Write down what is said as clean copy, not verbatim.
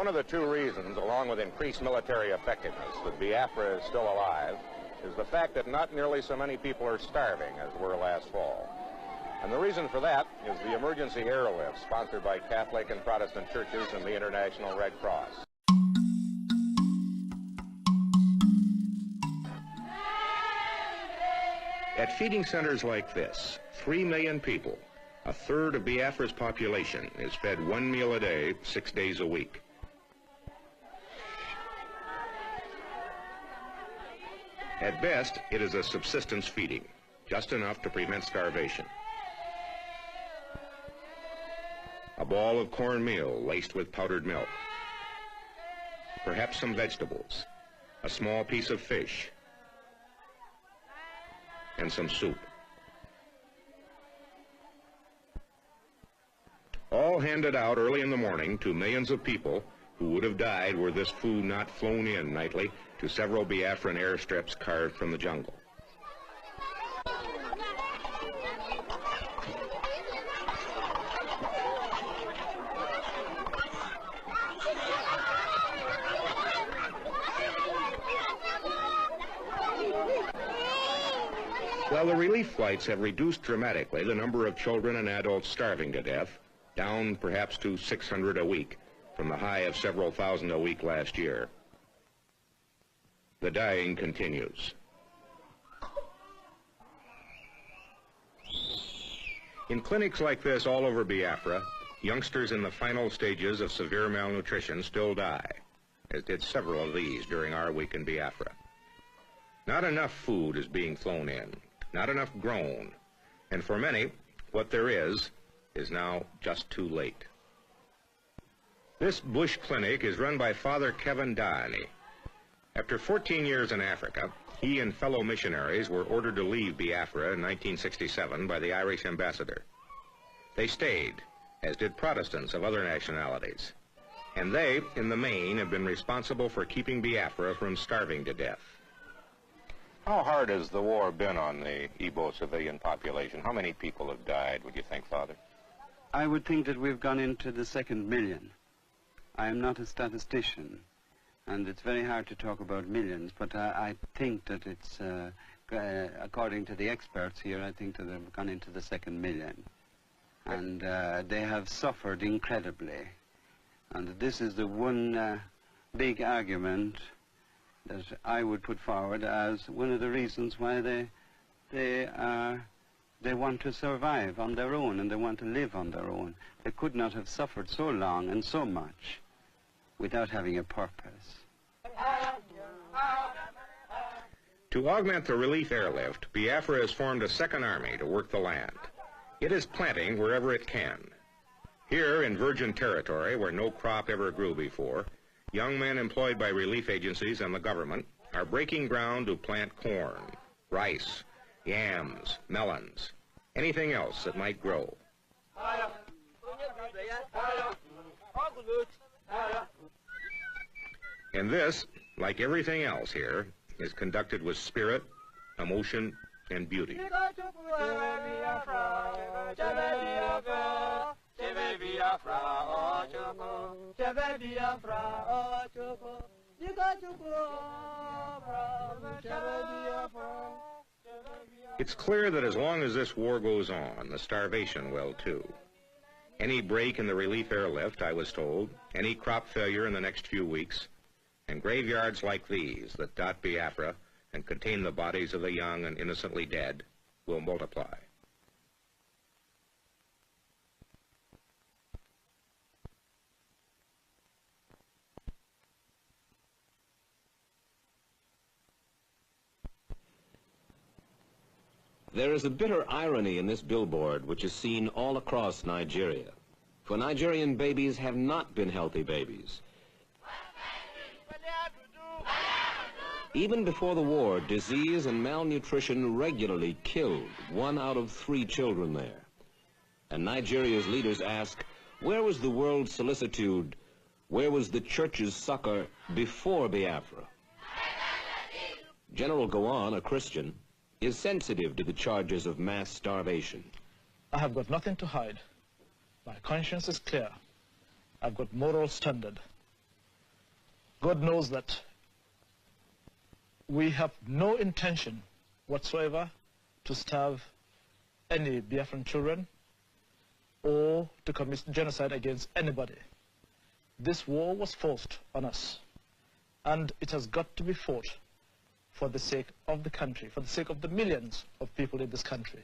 One of the two reasons, along with increased military effectiveness, that Biafra is still alive is the fact that not nearly so many people are starving as were last fall. And the reason for that is the emergency airlift sponsored by Catholic and Protestant churches and the International Red Cross. At feeding centers like this, 3 million people, a third of Biafra's population, is fed one meal a day, 6 days a week. At best, it is a subsistence feeding, just enough to prevent starvation. A ball of cornmeal laced with powdered milk. Perhaps some vegetables, a small piece of fish, and some soup. All handed out early in the morning to millions of people who would have died were this food not flown in nightly to several Biafran airstrips carved from the jungle. While the relief flights have reduced dramatically the number of children and adults starving to death, down perhaps to 600 a week, from the high of several thousand a week last year, the dying continues. In clinics like this all over Biafra, youngsters in the final stages of severe malnutrition still die, as did several of these during our week in Biafra. Not enough food is being flown in, not enough grown, and for many, what there is now just too late. This bush clinic is run by Father Kevin Dani. After 14 years in Africa, he and fellow missionaries were ordered to leave Biafra in 1967 by the Irish ambassador. They stayed, as did Protestants of other nationalities, and they, in the main, have been responsible for keeping Biafra from starving to death. How hard has the war been on the Igbo civilian population? How many people have died, would you think, Father? I would think that we've gone into the 2nd million. I am not a statistician, and it's very hard to talk about millions, but I think that it's, according to the experts here, I think that they've gone into the 2nd million. And they have suffered incredibly. And this is the one big argument that I would put forward as one of the reasons why they want to survive on their own, and they want to live on their own. They could not have suffered so long and so much without having a purpose. To augment the relief airlift, Biafra has formed a second army to work the land. It is planting wherever it can. Here in virgin territory, where no crop ever grew before, young men employed by relief agencies and the government are breaking ground to plant corn, rice, yams, melons, anything else that might grow. And this, like everything else here, is conducted with spirit, emotion, and beauty. It's clear that as long as this war goes on, the starvation will too. Any break in the relief airlift, I was told, any crop failure in the next few weeks, and graveyards like these that dot Biafra and contain the bodies of the young and innocently dead will multiply. There is a bitter irony in this billboard which is seen all across Nigeria. For Nigerian babies have not been healthy babies. Even before the war, disease and malnutrition regularly killed 1 out of 3 children there. And Nigeria's leaders ask, where was the world's solicitude, where was the church's succor before Biafra? General Gowon, a Christian, is sensitive to the charges of mass starvation. I have got nothing to hide. My conscience is clear. I've got moral standard. God knows that we have no intention whatsoever to starve any Biafran children or to commit genocide against anybody. This war was forced on us, and it has got to be fought for the sake of the country, for the sake of the millions of people in this country.